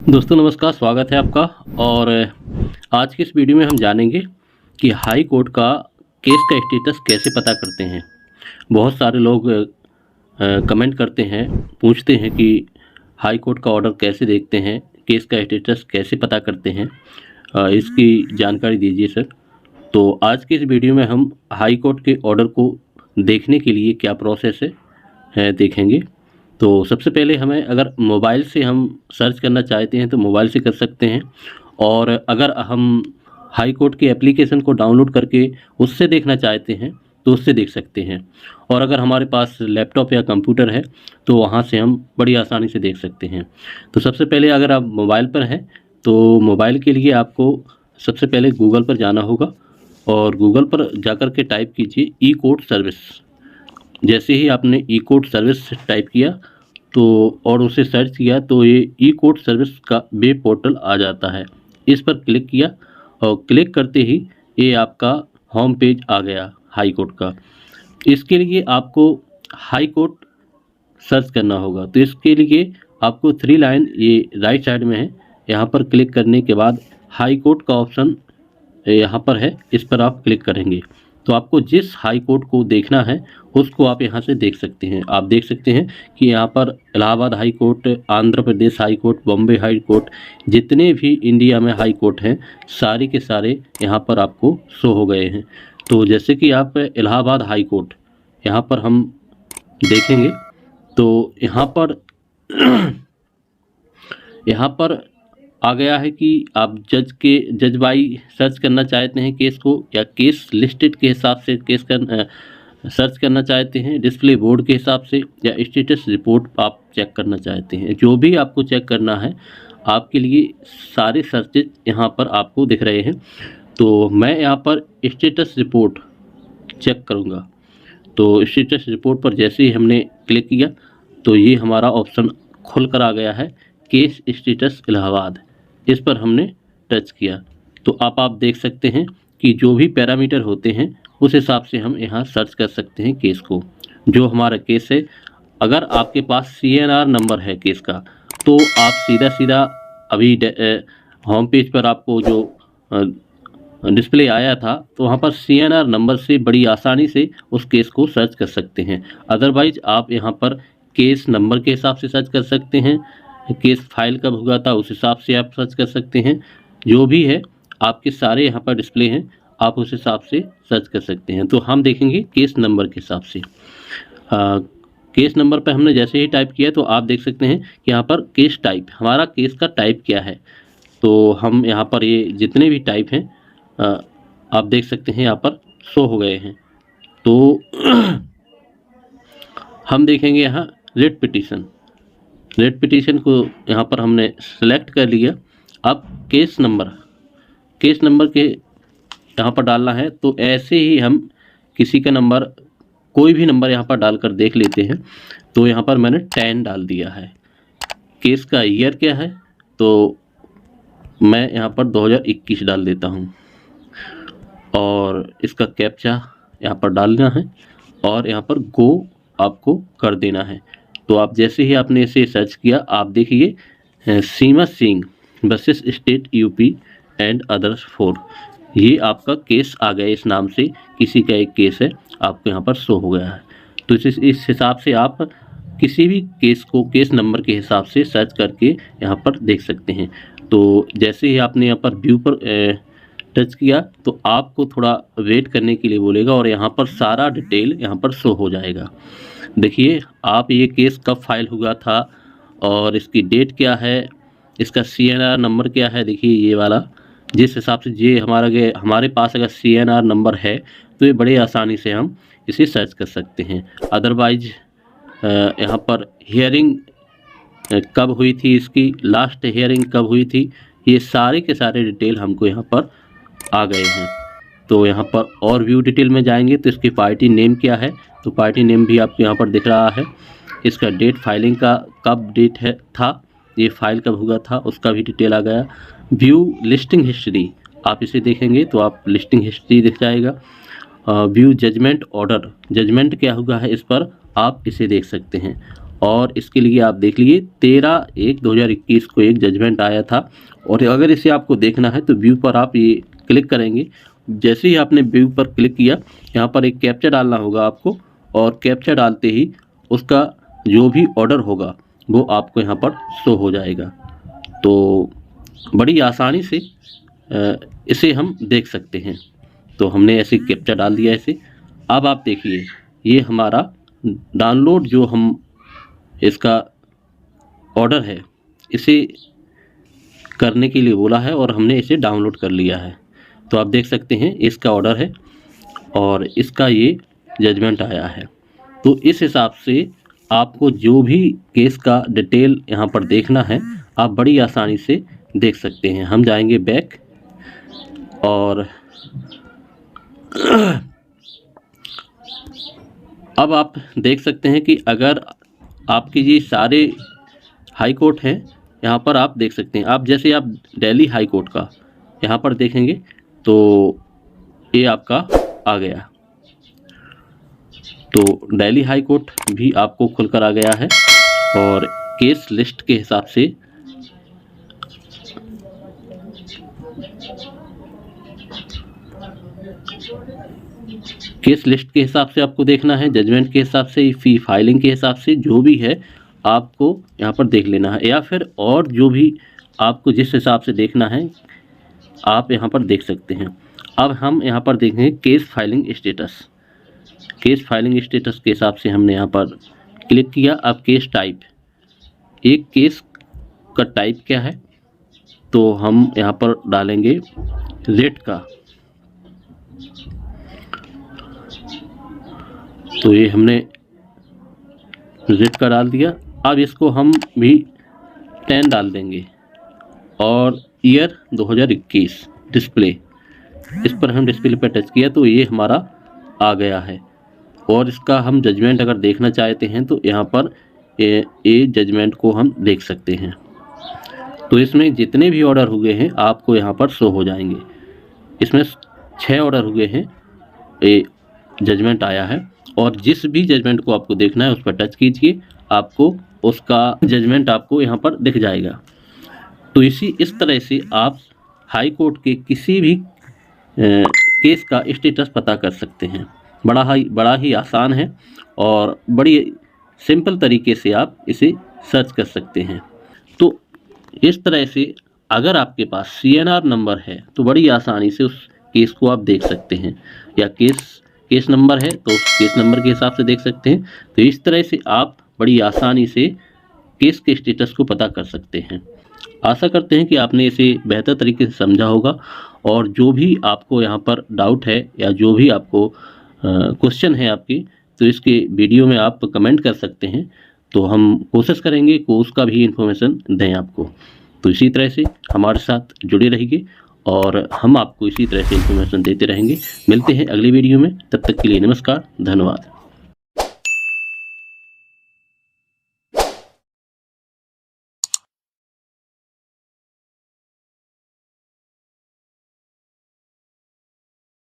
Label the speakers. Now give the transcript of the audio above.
Speaker 1: दोस्तों नमस्कार, स्वागत है आपका। और आज की इस वीडियो में हम जानेंगे कि हाई कोर्ट का केस का स्टेटस कैसे पता करते हैं। बहुत सारे लोग कमेंट करते हैं, पूछते हैं कि हाई कोर्ट का ऑर्डर कैसे देखते हैं, केस का स्टेटस कैसे पता करते हैं। इसकी जानकारी दीजिए सर। तो आज की इस वीडियो में हम हाई कोर्ट के ऑर्डर को देखने के लिए क्या प्रोसेस है देखेंगे। तो सबसे पहले हमें अगर मोबाइल से हम सर्च करना चाहते हैं तो मोबाइल से कर सकते हैं, और अगर हम हाई कोर्ट की एप्लीकेशन को डाउनलोड करके उससे देखना चाहते हैं तो उससे देख सकते हैं। और अगर हमारे पास लैपटॉप या कंप्यूटर है तो वहाँ से हम बड़ी आसानी से देख सकते हैं। तो सबसे पहले अगर आप मोबाइल पर हैं तो मोबाइल के लिए आपको सबसे पहले गूगल पर जाना होगा, और गूगल पर जाकर के टाइप कीजिए ई कोर्ट सर्विस। जैसे ही आपने ई कोर्ट सर्विस टाइप किया तो और उसे सर्च किया तो ये ई कोर्ट सर्विस का वेब पोर्टल आ जाता है। इस पर क्लिक किया और क्लिक करते ही ये आपका होम पेज आ गया हाई कोर्ट का। इसके लिए आपको हाई कोर्ट सर्च करना होगा। तो इसके लिए आपको 3 लाइन ये राइट साइड में है, यहाँ पर क्लिक करने के बाद हाई कोर्ट का ऑप्शन यहाँ पर है, इस पर आप क्लिक करेंगे तो आपको जिस हाई कोर्ट को देखना है उसको आप यहाँ से देख सकते हैं। आप देख सकते हैं कि यहाँ पर Allahabad high court, Andhra Pradesh high court, Bombay high court, जितने भी इंडिया में हाई कोर्ट हैं सारे के सारे यहाँ पर आपको शो हो गए हैं। तो जैसे कि आप इलाहाबाद हाई कोर्ट यहाँ पर हम देखेंगे तो यहाँ पर यहाँ पर आ गया है कि आप जज बाई सर्च करना चाहते हैं केस को, या केस लिस्टेड के हिसाब से केस सर्च करना चाहते हैं, डिस्प्ले बोर्ड के हिसाब से, या स्टेटस रिपोर्ट आप चेक करना चाहते हैं। जो भी आपको चेक करना है आपके लिए सारे सर्चेज यहाँ पर आपको दिख रहे हैं। तो मैं यहाँ पर स्टेटस रिपोर्ट चेक करूँगा। तो स्टेटस रिपोर्ट पर जैसे ही हमने क्लिक किया तो ये हमारा ऑप्शन खुल कर आ गया है, केस स्टेटस इलाहाबाद। इस पर हमने टच किया तो आप देख सकते हैं कि जो भी पैरामीटर होते हैं उस हिसाब से हम यहाँ सर्च कर सकते हैं केस को। जो हमारा केस है, अगर आपके पास CNR नंबर है केस का तो आप सीधा अभी होम पेज पर आपको जो डिस्प्ले आया था तो वहाँ पर CNR नंबर से बड़ी आसानी से उस केस को सर्च कर सकते हैं। अदरवाइज आप यहाँ पर केस नंबर के हिसाब से सर्च कर सकते हैं, केस फाइल कब हुआ था उस हिसाब से आप सर्च कर सकते हैं। जो भी है आपके सारे यहाँ पर डिस्प्ले हैं, आप उस हिसाब से सर्च कर सकते हैं। तो हम देखेंगे केस नंबर के हिसाब से। केस नंबर पर हमने जैसे ही टाइप किया तो आप देख सकते हैं कि यहाँ पर केस टाइप, हमारा केस का टाइप क्या है। तो हम यहाँ पर ये जितने भी टाइप हैं आप देख सकते हैं यहाँ पर शो हो गए हैं। तो हम देखेंगे यहाँ रेट पिटीशन को यहाँ पर हमने सेलेक्ट कर लिया। अब केस नंबर के यहाँ पर डालना है। तो ऐसे ही हम किसी का नंबर, कोई भी नंबर यहाँ पर डालकर देख लेते हैं। तो यहाँ पर मैंने 10 डाल दिया है। केस का ईयर क्या है तो मैं यहाँ पर 2021 डाल देता हूँ, और इसका कैप्चा यहाँ पर डालना है और यहाँ पर गो आपको कर देना है। तो आप जैसे ही आपने इसे सर्च किया आप देखिए Seema Singh versus state UP and others 4, ये आपका केस आ गया। इस नाम से किसी का एक केस है, आपको यहाँ पर शो हो गया है। तो इस हिसाब से आप किसी भी केस को केस नंबर के हिसाब से सर्च करके यहाँ पर देख सकते हैं। तो जैसे ही आपने यहाँ पर व्यू पर टच किया तो आपको थोड़ा वेट करने के लिए बोलेगा, और यहाँ पर सारा डिटेल यहाँ पर शो हो जाएगा। देखिए आप ये केस कब फाइल हुआ था और इसकी डेट क्या है, इसका CNR नंबर क्या है। देखिए ये वाला, जिस हिसाब से ये हमारे पास अगर CNR नंबर है तो ये बड़े आसानी से हम इसे सर्च कर सकते हैं। अदरवाइज यहाँ पर हियरिंग कब हुई थी, इसकी लास्ट हियरिंग कब हुई थी, ये सारे के सारे डिटेल हमको यहाँ पर आ गए हैं। तो यहाँ पर और व्यू डिटेल में जाएंगे तो इसकी पार्टी नेम क्या है, तो पार्टी नेम भी आपको यहाँ पर दिख रहा है। इसका डेट फाइलिंग का कब डेट है था, ये फाइल कब हुआ था उसका भी डिटेल आ गया। व्यू लिस्टिंग हिस्ट्री, आप इसे देखेंगे तो आप लिस्टिंग हिस्ट्री दिख जाएगा। व्यू जजमेंट ऑर्डर, जजमेंट क्या हुआ है इस पर आप इसे देख सकते हैं। और इसके लिए आप देख लीजिए 13/1/2021 को एक जजमेंट आया था। और अगर इसे आपको देखना है तो व्यू पर आप ये क्लिक करेंगे। जैसे ही आपने व्यू पर क्लिक किया, यहाँ पर एक कैप्चा डालना होगा आपको, और कैप्चा डालते ही उसका जो भी ऑर्डर होगा वो आपको यहाँ पर शो हो जाएगा। तो बड़ी आसानी से इसे हम देख सकते हैं। तो हमने ऐसे कैप्चा डाल दिया इसे। अब आप देखिए ये हमारा डाउनलोड जो हम इसका ऑर्डर है इसे करने के लिए बोला है और हमने इसे डाउनलोड कर लिया है। तो आप देख सकते हैं इसका ऑर्डर है और इसका ये जजमेंट आया है। तो इस हिसाब से आपको जो भी केस का डिटेल यहाँ पर देखना है आप बड़ी आसानी से देख सकते हैं। हम जाएंगे बैक और अब आप देख सकते हैं कि अगर आपके ये सारे हाई कोर्ट हैं यहाँ पर आप देख सकते हैं। आप जैसे आप दिल्ली हाई कोर्ट का यहाँ पर देखेंगे तो ये आपका आ गया। तो दिल्ली हाई कोर्ट भी आपको खुलकर आ गया है और केस लिस्ट के हिसाब से आपको देखना है, जजमेंट के हिसाब से, फी फाइलिंग के हिसाब से जो भी है आपको यहाँ पर देख लेना है, या फिर और जो भी आपको जिस हिसाब से देखना है आप यहाँ पर देख सकते हैं। अब हम यहाँ पर देखेंगे case filing status. Case filing status के हिसाब से हमने यहाँ पर क्लिक किया। अब केस टाइप, एक केस का टाइप क्या है तो हम यहाँ पर डालेंगे रेट का। तो ये हमने रेट का डाल दिया। अब इसको हम भी 10 डाल देंगे और ईयर 2021 डिस्प्ले, इस पर हम डिस्प्ले पर टच किया तो ये हमारा आ गया है। और इसका हम जजमेंट अगर देखना चाहते हैं तो यहाँ पर ये जजमेंट को हम देख सकते हैं। तो इसमें जितने भी ऑर्डर हुए हैं आपको यहाँ पर शो हो जाएंगे। इसमें 6 ऑर्डर हुए हैं, ये जजमेंट आया है। और जिस भी जजमेंट को आपको देखना है उस पर टच कीजिए, आपको उसका जजमेंट आपको यहाँ पर दिख जाएगा। तो इस तरह से आप हाई कोर्ट के किसी भी केस का स्टेटस पता कर सकते हैं। बड़ा ही आसान है और बड़ी सिंपल तरीके से आप इसे सर्च कर सकते हैं। तो इस तरह से अगर आपके पास CNR नंबर है तो बड़ी आसानी से उस केस को आप देख सकते हैं, या केस नंबर है तो उस केस नंबर के हिसाब से देख सकते हैं। तो इस तरह से आप बड़ी आसानी से केस के स्टेटस को पता कर सकते हैं। आशा करते हैं कि आपने इसे बेहतर तरीके से समझा होगा, और जो भी आपको यहाँ पर डाउट है या जो भी आपको क्वेश्चन है आपकी, तो इसके वीडियो में आप कमेंट कर सकते हैं। तो हम कोशिश करेंगे कि उसका भी इन्फॉर्मेशन दें आपको। तो इसी तरह से हमारे साथ जुड़े रहिए और हम आपको इसी तरह से इन्फॉर्मेशन देते रहेंगे। मिलते हैं अगली वीडियो में, तब तक के लिए नमस्कार, धन्यवाद।